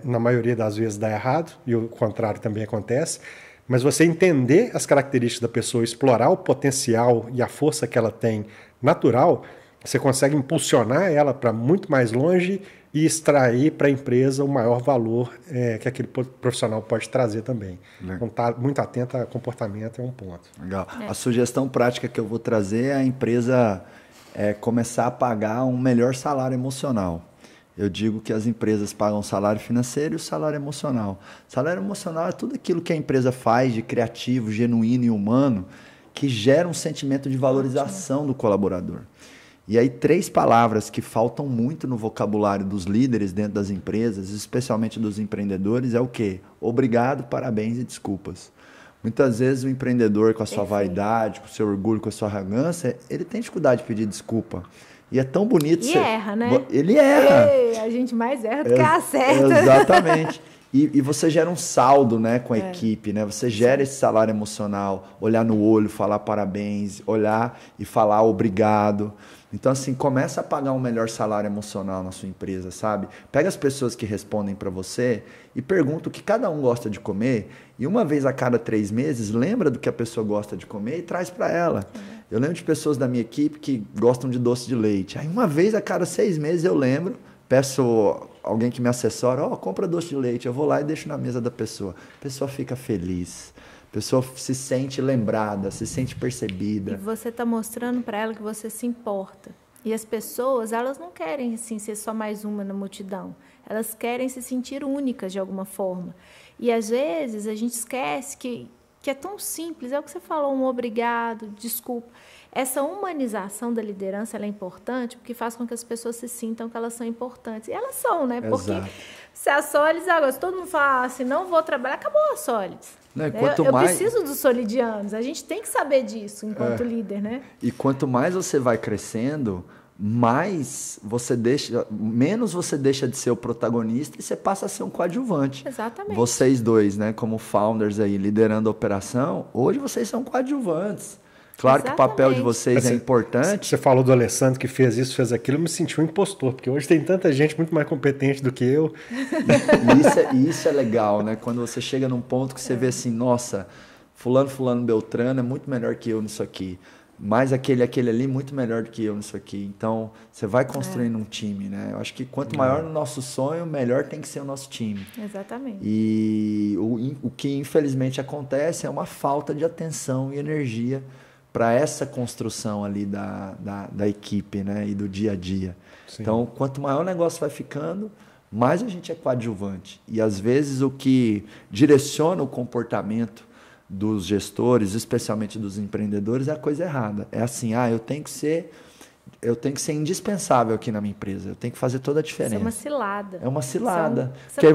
na maioria das vezes dá errado, e o contrário também acontece, mas você entender as características da pessoa, explorar o potencial e a força que ela tem natural, você consegue impulsionar ela para muito mais longe e extrair para a empresa o maior valor que aquele profissional pode trazer também. Então, estar muito atento a comportamento é um ponto. Legal. A sugestão prática que eu vou trazer é a empresa começar a pagar um melhor salário emocional. Eu digo que as empresas pagam o salário financeiro e o salário emocional. Salário emocional é tudo aquilo que a empresa faz de criativo, genuíno e humano que gera um sentimento de valorização do colaborador. E aí 3 palavras que faltam muito no vocabulário dos líderes dentro das empresas, especialmente dos empreendedores, é o quê? Obrigado, parabéns e desculpas. Muitas vezes o empreendedor, com a sua vaidade, com o seu orgulho, com a sua arrogância, ele tem dificuldade de pedir desculpa. E é tão bonito... E erra, né? Ele erra. A gente mais erra do que acerta. Exatamente. E você gera um saldo, né, com a equipe, né? Você gera esse salário emocional, olhar no olho, falar parabéns, olhar e falar obrigado. Então, assim, começa a pagar um melhor salário emocional na sua empresa, sabe? Pega as pessoas que respondem para você e pergunta o que cada um gosta de comer, e uma vez a cada 3 meses, lembra do que a pessoa gosta de comer e traz para ela. Eu lembro de pessoas da minha equipe que gostam de doce de leite. Aí, uma vez a cada 6 meses eu lembro, peço alguém que me assessora, compra doce de leite, eu vou lá e deixo na mesa da pessoa. A pessoa fica feliz. A pessoa se sente lembrada, se sente percebida. E você está mostrando para ela que você se importa. E as pessoas, elas não querem assim, ser só mais uma na multidão. Elas querem se sentir únicas de alguma forma. E, às vezes, a gente esquece que é tão simples. É o que você falou, um obrigado, desculpa. Essa humanização da liderança ela é importante porque faz com que as pessoas se sintam que elas são importantes. E elas são, né? Porque se a Solids agora, se todo mundo falar assim, não vou trabalhar, acabou a Solids. Não, eu preciso dos solidianos. A gente tem que saber disso enquanto líder, né? E quanto mais você vai crescendo, menos você deixa de ser o protagonista e você passa a ser um coadjuvante. Exatamente. Vocês dois, né, como founders aí, liderando a operação, hoje vocês são coadjuvantes. Claro que o papel de vocês é importante. Você falou do Alessandro que fez isso, fez aquilo, eu me senti um impostor, porque hoje tem tanta gente muito mais competente do que eu. E isso é legal, né? Quando você chega num ponto que você vê assim, nossa, fulano, Beltrano é muito melhor que eu nisso aqui. Mas aquele ali muito melhor do que eu nisso aqui. Então, você vai construindo um time, né? Eu acho que quanto maior o nosso sonho, melhor tem que ser o nosso time. Exatamente. E o que infelizmente acontece é uma falta de atenção e energia para essa construção ali da equipe, né? E do dia a dia. Sim. Então, quanto maior o negócio vai ficando, mais a gente é coadjuvante. E às vezes o que direciona o comportamento dos gestores, especialmente dos empreendedores, é a coisa errada. É assim, eu tenho que ser indispensável aqui na minha empresa, eu tenho que fazer toda a diferença. Isso é uma cilada. É uma cilada. Porque aí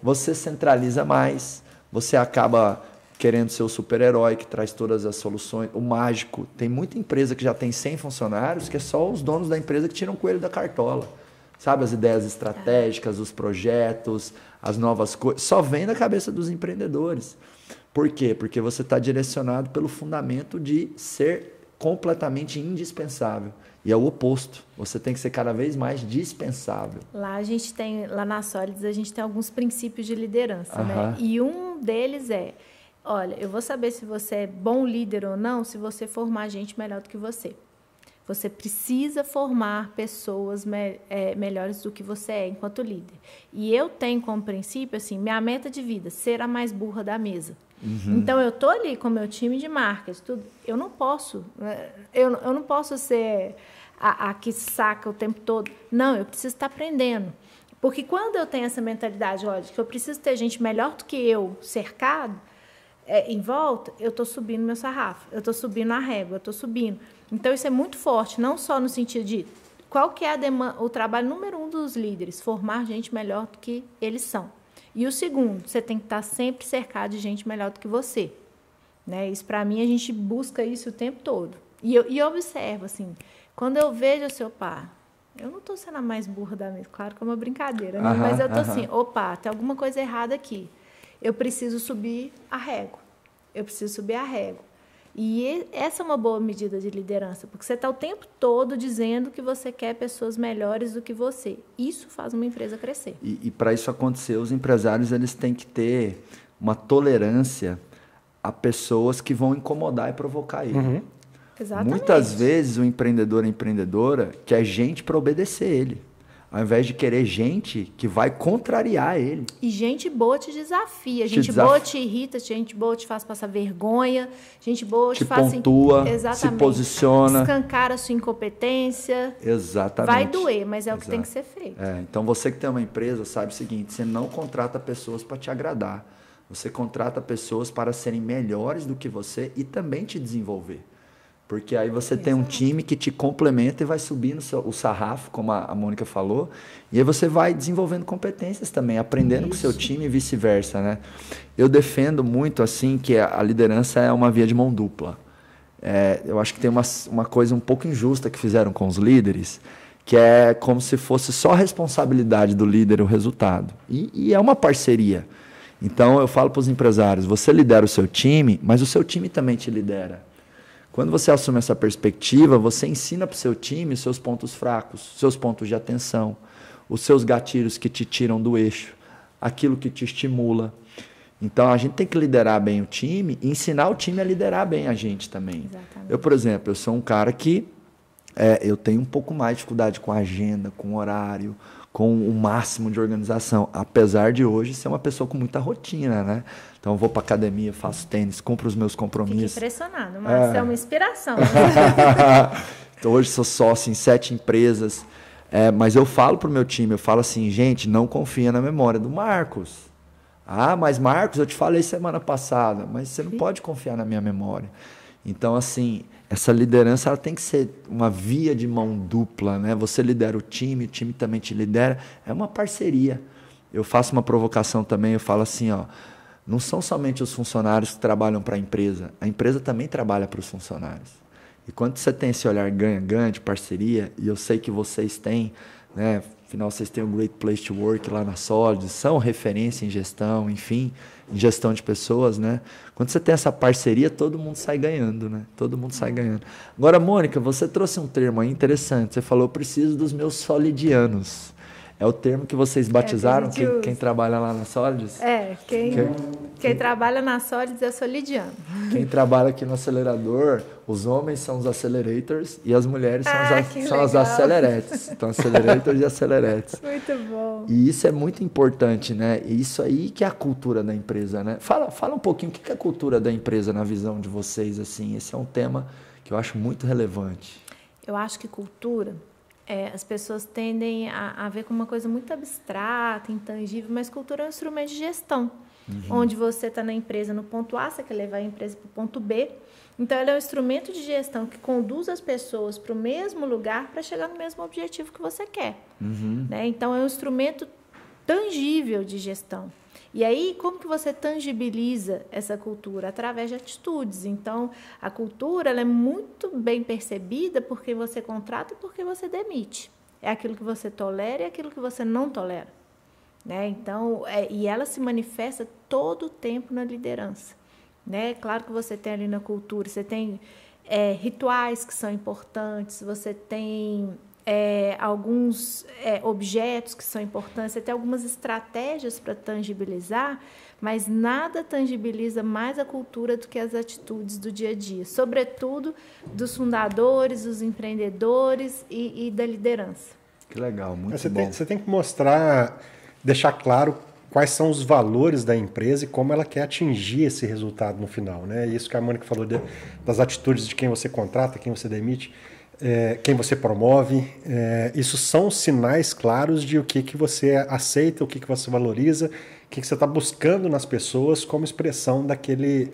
você centraliza mais, você acaba querendo ser o super-herói que traz todas as soluções, o mágico. Tem muita empresa que já tem 100 funcionários que é só os donos da empresa que tiram o coelho da cartola. Sabe, as ideias estratégicas, os projetos, as novas coisas, só vem da cabeça dos empreendedores. Por quê? Porque você está direcionado pelo fundamento de ser completamente indispensável. E é o oposto. Você tem que ser cada vez mais dispensável. Lá na Solids, a gente tem alguns princípios de liderança, né? E um deles é, olha, eu vou saber se você é bom líder ou não se você formar gente melhor do que você. Você precisa formar pessoas melhores do que você é enquanto líder. E eu tenho como princípio, assim, minha meta de vida, ser a mais burra da mesa. Então, eu estou ali com o meu time de marketing, tudo. Eu não posso ser a que saca o tempo todo. Não, eu preciso estar aprendendo. Porque quando eu tenho essa mentalidade, olha, que eu preciso ter gente melhor do que eu cercado, em volta, eu estou subindo meu sarrafo, eu estou subindo a régua, eu estou subindo. Então, isso é muito forte, não só no sentido de qual que é o trabalho número 1 dos líderes, formar gente melhor do que eles são. E o segundo, você tem que estar sempre cercado de gente melhor do que você. Né? Isso, para mim, a gente busca isso o tempo todo. E eu observo, assim, quando eu vejo o seu par, eu não estou sendo a mais burra da mesa, claro que é uma brincadeira, né? Mas eu estou assim, tem alguma coisa errada aqui. Eu preciso subir a régua. E essa é uma boa medida de liderança, porque você está o tempo todo dizendo que você quer pessoas melhores do que você. Isso faz uma empresa crescer. E para isso acontecer, os empresários eles têm que ter uma tolerância a pessoas que vão incomodar e provocar ele. Exatamente. Muitas vezes o empreendedor e a empreendedora quer gente para obedecer ele, ao invés de querer gente que vai contrariar ele. E gente boa te desafia, gente boa te irrita, gente boa te faz passar vergonha, gente boa te faz... pontua, se posiciona. Escancara a sua incompetência. Exatamente. Vai doer, mas é o que tem que ser feito. Então, você que tem uma empresa sabe o seguinte, você não contrata pessoas para te agradar. Você contrata pessoas para serem melhores do que você e também te desenvolver. Porque aí você tem um time que te complementa e vai subindo o sarrafo, como a Mônica falou, e aí você vai desenvolvendo competências também, aprendendo com o seu time e vice-versa, né? Eu defendo muito assim que a liderança é uma via de mão dupla. Eu acho que tem uma coisa um pouco injusta que fizeram com os líderes, que é como se fosse só a responsabilidade do líder o resultado. E é uma parceria. Então eu falo para os empresários, você lidera o seu time, mas o seu time também te lidera. Quando você assume essa perspectiva, você ensina para o seu time os seus pontos fracos, seus pontos de atenção, os seus gatilhos que te tiram do eixo, aquilo que te estimula. Então, a gente tem que liderar bem o time e ensinar o time a liderar bem a gente também. Exatamente. Eu, por exemplo, eu sou um cara que eu tenho um pouco mais de dificuldade com a agenda, com o horário, com o máximo de organização, apesar de hoje ser uma pessoa com muita rotina, né? Então eu vou para academia, faço tênis, cumpro os meus compromissos. Fico impressionado, mas é uma inspiração. Então, hoje sou sócio em 7 empresas, mas eu falo para o meu time, eu falo assim, gente, não confia na memória do Marcos. Ah, mas Marcos, eu te falei semana passada, mas você não pode confiar na minha memória. Então, assim, essa liderança ela tem que ser uma via de mão dupla, né? Você lidera o time também te lidera. É uma parceria. Eu faço uma provocação também, eu falo assim, ó, não são somente os funcionários que trabalham para a empresa também trabalha para os funcionários. E quando você tem esse olhar ganha-ganha de parceria, e eu sei que vocês têm, né? Afinal, vocês têm o Great Place to Work lá na Solid, são referência em gestão, enfim, em gestão de pessoas, né? Quando você tem essa parceria, todo mundo sai ganhando, né? Todo mundo sai ganhando. Agora, Mônica, você trouxe um termo aí interessante. Você falou, eu preciso dos meus solidianos. É o termo que vocês batizaram, quem trabalha lá na Solids? Quem trabalha na Solids é solidiano. Quem trabalha aqui no acelerador, os homens são os accelerators e as mulheres são as aceleretes. Então, accelerators e aceleretes. Muito bom. E isso é muito importante, né? E isso aí que é a cultura da empresa, né? Fala um pouquinho o que é a cultura da empresa na visão de vocês, assim. Esse é um tema que eu acho muito relevante. Eu acho que cultura... as pessoas tendem a ver como uma coisa muito abstrata, intangível, mas cultura é um instrumento de gestão. Onde você está na empresa no ponto A, você quer levar a empresa para o ponto B. Então, ela é um instrumento de gestão que conduz as pessoas para o mesmo lugar para chegar no mesmo objetivo que você quer. Né? Então, é um instrumento tangível de gestão. E aí, como que você tangibiliza essa cultura? Através de atitudes. Então, a cultura ela é muito bem percebida por quem você contrata e por quem você demite. É aquilo que você tolera e aquilo que você não tolera. Né? Então, e ela se manifesta todo o tempo na liderança. Né? Claro que você tem ali na cultura, você tem rituais que são importantes, você tem... alguns objetos que são importantes, você tem algumas estratégias para tangibilizar, mas nada tangibiliza mais a cultura do que as atitudes do dia a dia, sobretudo dos fundadores, dos empreendedores e da liderança. Que legal, muito bom. Você tem que mostrar, deixar claro quais são os valores da empresa e como ela quer atingir esse resultado no final. Né? Isso que a Mônica falou das atitudes de quem você contrata, quem você demite, quem você promove, isso são sinais claros de o que você aceita, o que você valoriza, o que você está buscando nas pessoas como expressão daquele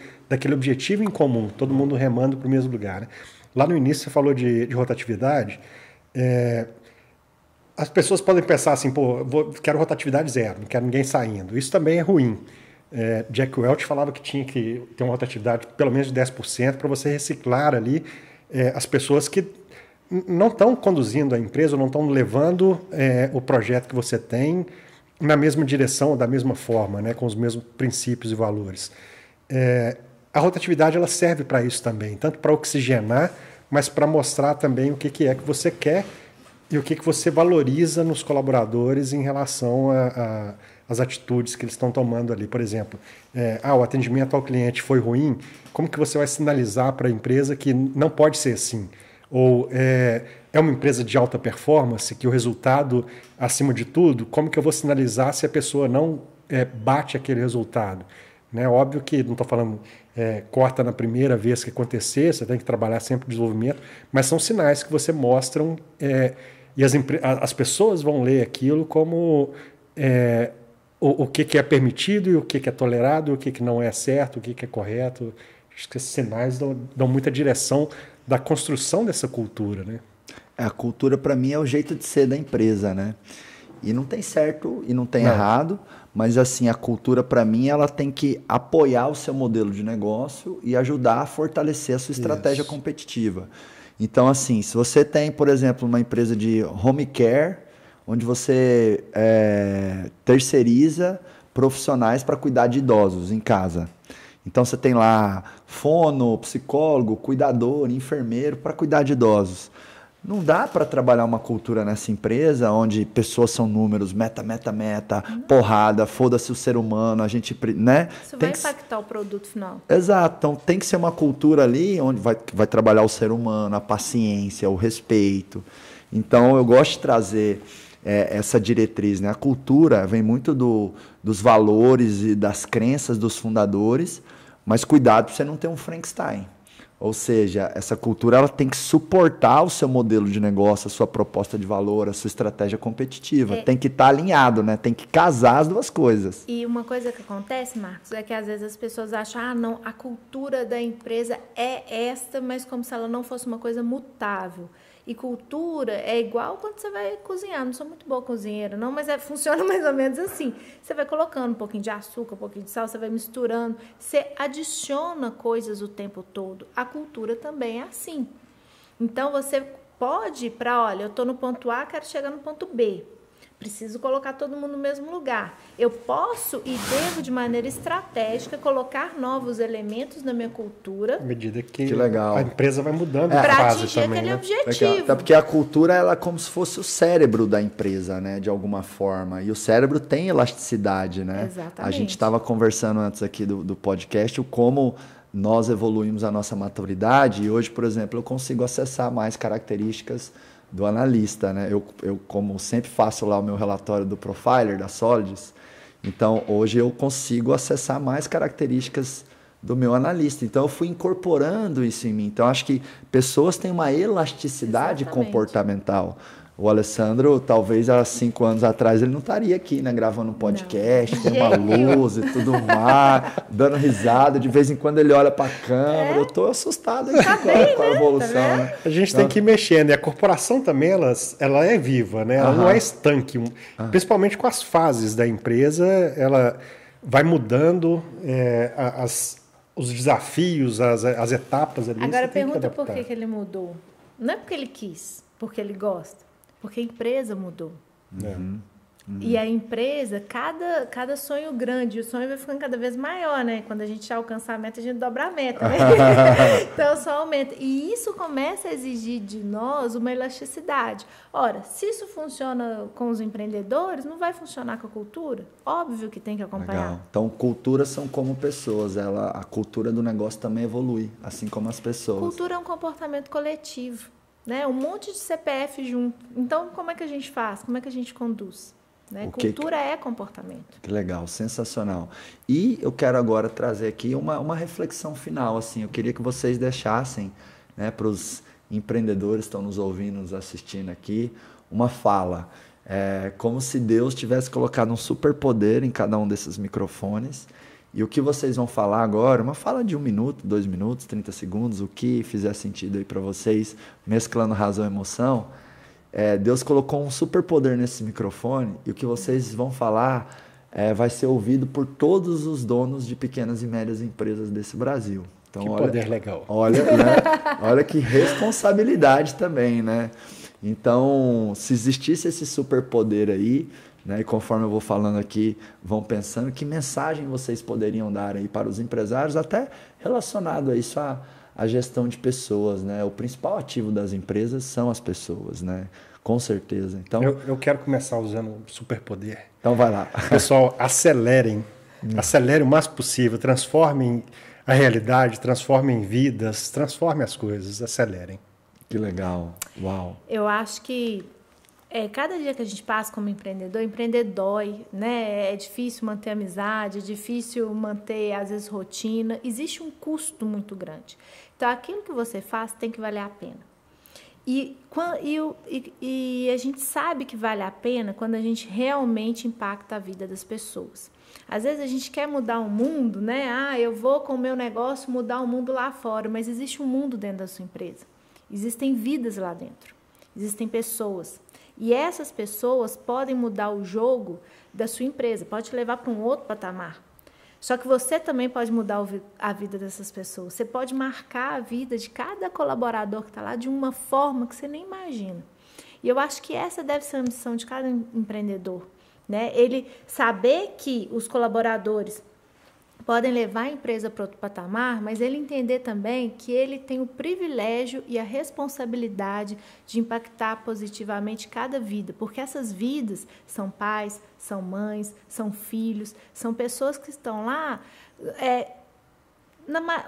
objetivo em comum, todo mundo remando para o mesmo lugar. Né? Lá no início você falou de rotatividade, as pessoas podem pensar assim, quero rotatividade zero, não quero ninguém saindo. Isso também é ruim. Jack Welch falava que tinha que ter uma rotatividade pelo menos de 10% para você reciclar ali as pessoas que não estão conduzindo a empresa, não estão levando o projeto que você tem na mesma direção, da mesma forma, né, com os mesmos princípios e valores. A rotatividade ela serve para isso também, tanto para oxigenar, mas para mostrar também o que é que você quer e o que você valoriza nos colaboradores em relação às atitudes que eles estão tomando ali. Por exemplo, o atendimento ao cliente foi ruim, como que você vai sinalizar para a empresa que não pode ser assim? Ou é uma empresa de alta performance, que o resultado, acima de tudo, como que eu vou sinalizar se a pessoa não bate aquele resultado? Né? Óbvio que não estou falando corta na primeira vez que acontecer, você tem que trabalhar sempre o desenvolvimento, mas são sinais que você mostram e as pessoas vão ler aquilo como o que é permitido e o que é tolerado, o que não é certo, o que é correto. Acho que esses sinais dão muita direção da construção dessa cultura, né? A cultura, para mim, é o jeito de ser da empresa, né? E não tem certo e não tem errado, mas assim, a cultura, para mim, ela tem que apoiar o seu modelo de negócio e ajudar a fortalecer a sua estratégia competitiva. Então, assim, se você tem, por exemplo, uma empresa de home care, onde você terceiriza profissionais para cuidar de idosos em casa. Então, você tem lá fono, psicólogo, cuidador, enfermeiro para cuidar de idosos. Não dá para trabalhar uma cultura nessa empresa onde pessoas são números, meta, porrada, foda-se o ser humano, a gente, né? Isso vai impactar o produto final. Exato, então tem que ser uma cultura ali onde vai trabalhar o ser humano, a paciência, o respeito. Então eu gosto de trazer essa diretriz, né? A cultura vem muito dos valores e das crenças dos fundadores, mas cuidado para você não ter um Frankenstein. Ou seja, essa cultura ela tem que suportar o seu modelo de negócio, a sua proposta de valor, a sua estratégia competitiva. Tem que estar alinhado, né? Tem que casar as duas coisas. E uma coisa que acontece, Marcos, é que às vezes as pessoas acham, não, a cultura da empresa é esta, mas como se ela não fosse uma coisa mutável. E cultura é igual quando você vai cozinhar. Não sou muito boa cozinheira, não, mas funciona mais ou menos assim. Você vai colocando um pouquinho de açúcar, um pouquinho de sal, você vai misturando. Você adiciona coisas o tempo todo. A cultura também é assim. Então, você pode ir para, olha, eu estou no ponto A, quero chegar no ponto B. Preciso colocar todo mundo no mesmo lugar. Eu posso e devo, de maneira estratégica, colocar novos elementos na minha cultura. À medida que legal. A empresa vai mudando de para fase atingir também, aquele né? objetivo. Até porque a cultura ela é como se fosse o cérebro da empresa, né? De alguma forma. E o cérebro tem elasticidade, né? Exatamente. A gente estava conversando antes aqui do podcast o como nós evoluímos a nossa maturidade. E hoje, por exemplo, eu consigo acessar mais características do analista, né? Eu como sempre faço lá o meu relatório do Profiler, da Solidus, então hoje eu consigo acessar mais características do meu analista. Então eu fui incorporando isso em mim. Então acho que pessoas têm uma elasticidade comportamental. O Alessandro, talvez há 5 anos atrás, ele não estaria aqui, né, gravando um podcast, com uma luz e tudo mais, dando risada. De vez em quando ele olha para a câmera. Eu estou assustado aqui com a evolução. Né? A gente tem que ir mexendo. E a corporação também, ela é viva, né? Ela não é estanque. Principalmente com as fases da empresa, ela vai mudando os desafios, as etapas ali. Agora pergunta por que ele mudou. Não é porque ele quis, porque ele gosta. Porque a empresa mudou. E a empresa, cada sonho grande, o sonho vai ficando cada vez maior, né? Quando a gente alcançar a meta, a gente dobra a meta, né? Então, só aumenta. E isso começa a exigir de nós uma elasticidade. Ora, se isso funciona com os empreendedores, não vai funcionar com a cultura? Óbvio que tem que acompanhar. Legal. Então, culturas são como pessoas. A cultura do negócio também evolui, assim como as pessoas. Cultura é um comportamento coletivo. Né? Um monte de CPF junto. Então, como é que a gente faz? Como é que a gente conduz? Né? Cultura é comportamento. Que legal, sensacional. E eu quero agora trazer aqui uma reflexão final. Assim, eu queria que vocês deixassem, né, para os empreendedores que estão nos ouvindo, nos assistindo aqui, uma fala. Como se Deus tivesse colocado um superpoder em cada um desses microfones. E o que vocês vão falar agora, uma fala de 1 minuto, 2 minutos, 30 segundos, o que fizer sentido aí para vocês, mesclando razão e emoção. Deus colocou um superpoder nesse microfone e o que vocês vão falar vai ser ouvido por todos os donos de pequenas e médias empresas desse Brasil. Então, que poder legal. Olha que responsabilidade também, né? Então, se existisse esse superpoder aí, né, e conforme eu vou falando aqui, vão pensando que mensagem vocês poderiam dar aí para os empresários, até relacionado a isso à gestão de pessoas, né? O principal ativo das empresas são as pessoas, né? Com certeza. Então, eu quero começar usando o superpoder. Então vai lá. Pessoal, acelerem o mais possível, transformem a realidade, transformem vidas, transformem as coisas, acelerem. Que legal. Uau. Eu acho que cada dia que a gente passa como empreendedor, empreender dói, né? É difícil manter amizade, é difícil manter, às vezes, rotina. Existe um custo muito grande. Então, aquilo que você faz tem que valer a pena. E a gente sabe que vale a pena quando a gente realmente impacta a vida das pessoas. Às vezes a gente quer mudar o mundo, né? Eu vou com o meu negócio mudar o mundo lá fora, mas existe um mundo dentro da sua empresa. Existem vidas lá dentro. Existem pessoas. E essas pessoas podem mudar o jogo da sua empresa, pode te levar para um outro patamar. Só que você também pode mudar a vida dessas pessoas. Você pode marcar a vida de cada colaborador que está lá de uma forma que você nem imagina. E eu acho que essa deve ser a missão de cada empreendedor, né? Ele saber que os colaboradores podem levar a empresa para outro patamar, mas ele entender também que ele tem o privilégio e a responsabilidade de impactar positivamente cada vida, porque essas vidas são pais, são mães, são filhos, são pessoas que estão lá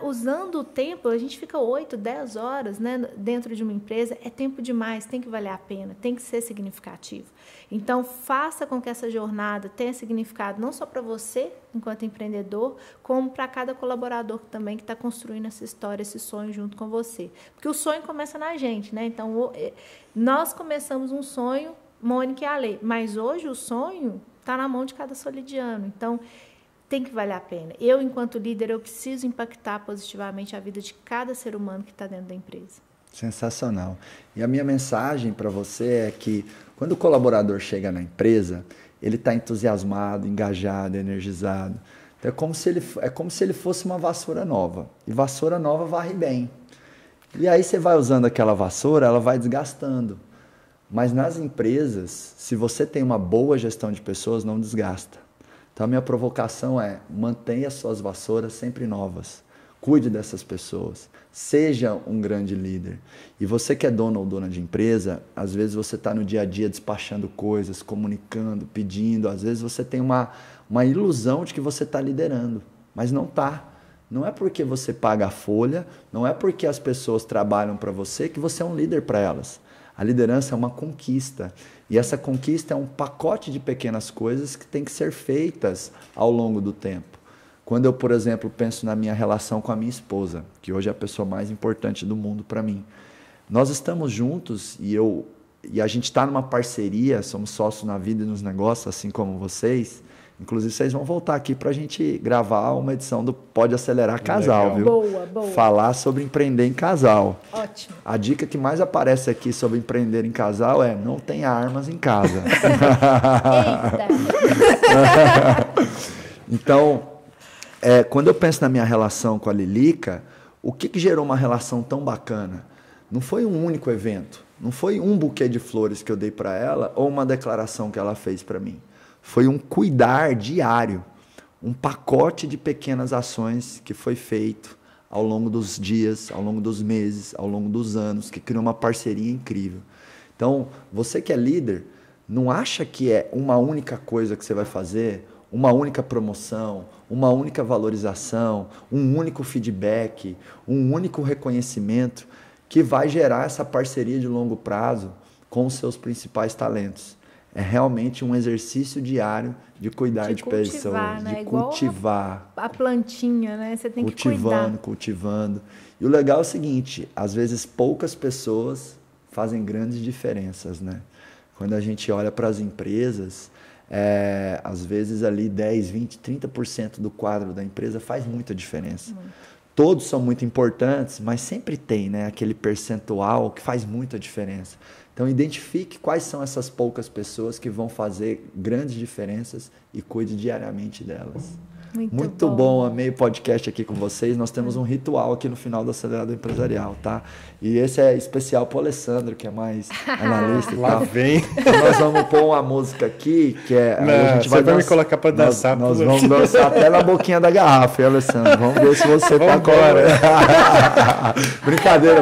usando o tempo. A gente fica 8, 10 horas, né, dentro de uma empresa, é tempo demais, tem que valer a pena, tem que ser significativo. Então, faça com que essa jornada tenha significado não só para você, enquanto empreendedor, como para cada colaborador também que está construindo essa história, esse sonho junto com você. Porque o sonho começa na gente, né? Então, nós começamos um sonho, Mônica e Ale, mas hoje o sonho está na mão de cada solidiano. Então, tem que valer a pena. Eu, enquanto líder, eu preciso impactar positivamente a vida de cada ser humano que está dentro da empresa. Sensacional. E a minha mensagem para você é que quando o colaborador chega na empresa, ele está entusiasmado, engajado, energizado. Então, é como se ele fosse uma vassoura nova. E vassoura nova varre bem. E aí você vai usando aquela vassoura, ela vai desgastando. Mas nas empresas, se você tem uma boa gestão de pessoas, não desgasta. Então, a minha provocação é: mantenha suas vassouras sempre novas. Cuide dessas pessoas. Seja um grande líder. E você que é dono ou dona de empresa, às vezes você está no dia a dia despachando coisas, comunicando, pedindo. Às vezes você tem uma ilusão de que você está liderando, mas não está. Não é porque você paga a folha, não é porque as pessoas trabalham para você que você é um líder para elas. A liderança é uma conquista. E essa conquista é um pacote de pequenas coisas que tem que ser feitas ao longo do tempo. Quando eu, por exemplo, penso na minha relação com a minha esposa, que hoje é a pessoa mais importante do mundo para mim. Nós estamos juntos e a gente está numa parceria, somos sócios na vida e nos negócios, assim como vocês. Inclusive, vocês vão voltar aqui para a gente gravar uma edição do Pode Acelerar Casal, viu? Boa, boa. Falar sobre empreender em casal. Ótimo. A dica que mais aparece aqui sobre empreender em casal é: não tenha armas em casa. Então, quando eu penso na minha relação com a Lilica, o que gerou uma relação tão bacana? Não foi um único evento, não foi um buquê de flores que eu dei para ela ou uma declaração que ela fez para mim. Foi um cuidar diário, um pacote de pequenas ações que foi feito ao longo dos dias, ao longo dos meses, ao longo dos anos, que criou uma parceria incrível. Então, você que é líder, não acha que é uma única coisa que você vai fazer, uma única promoção, uma única valorização, um único feedback, um único reconhecimento que vai gerar essa parceria de longo prazo com os seus principais talentos. É realmente um exercício diário de cuidar de pessoas, né? de cultivar. A plantinha, né? Você tem que cuidar. Cultivando. E o legal é o seguinte: às vezes poucas pessoas fazem grandes diferenças, né? Quando a gente olha para as empresas, às vezes ali 10, 20, 30% do quadro da empresa faz muita diferença. Todos são muito importantes, mas sempre tem, né, aquele percentual que faz muita diferença. Então, identifique quais são essas poucas pessoas que vão fazer grandes diferenças e cuide diariamente delas. Muito bom, amei o podcast aqui com vocês. Nós temos um ritual aqui no final do Acelerador Empresarial, tá? E esse é especial para o Alessandro, que é mais analista e Lá tal. vem. Nós vamos pôr uma música aqui, que é... Não, a gente vai me colocar para dançar. Nós vamos dançar até na boquinha da garrafa, hein, Alessandro? Vamos ver se você tá agora. Brincadeira.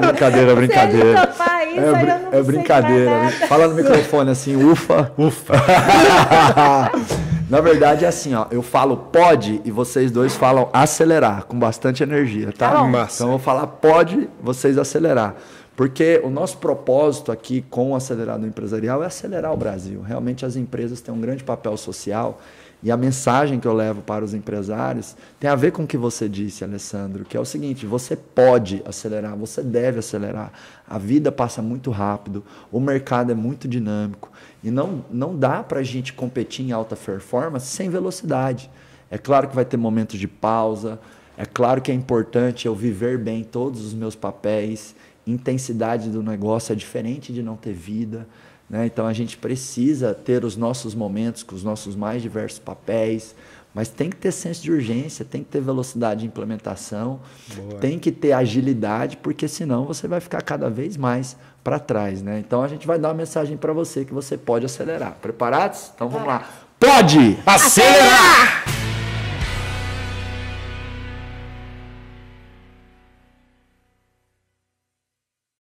É brincadeira. Fala no microfone assim, ufa. Na verdade é assim, ó, eu falo pode e vocês dois falam acelerar, com bastante energia, tá? Tá bom. Então eu vou falar pode, vocês acelerar. Porque o nosso propósito aqui com o Acelerador Empresarial é acelerar o Brasil. Realmente as empresas têm um grande papel social e a mensagem que eu levo para os empresários tem a ver com o que você disse, Alessandro, que é o seguinte: você pode acelerar, você deve acelerar. A vida passa muito rápido, o mercado é muito dinâmico e não dá para a gente competir em alta performance sem velocidade. É claro que vai ter momentos de pausa, é claro que é importante eu viver bem todos os meus papéis, intensidade do negócio é diferente de não ter vida, né? Então a gente precisa ter os nossos momentos com os nossos mais diversos papéis, mas tem que ter senso de urgência, tem que ter velocidade de implementação, tem que ter agilidade, porque senão você vai ficar cada vez mais para trás, né? Então a gente vai dar uma mensagem para você que você pode acelerar. Preparados? Então vamos lá. Pode acelerar!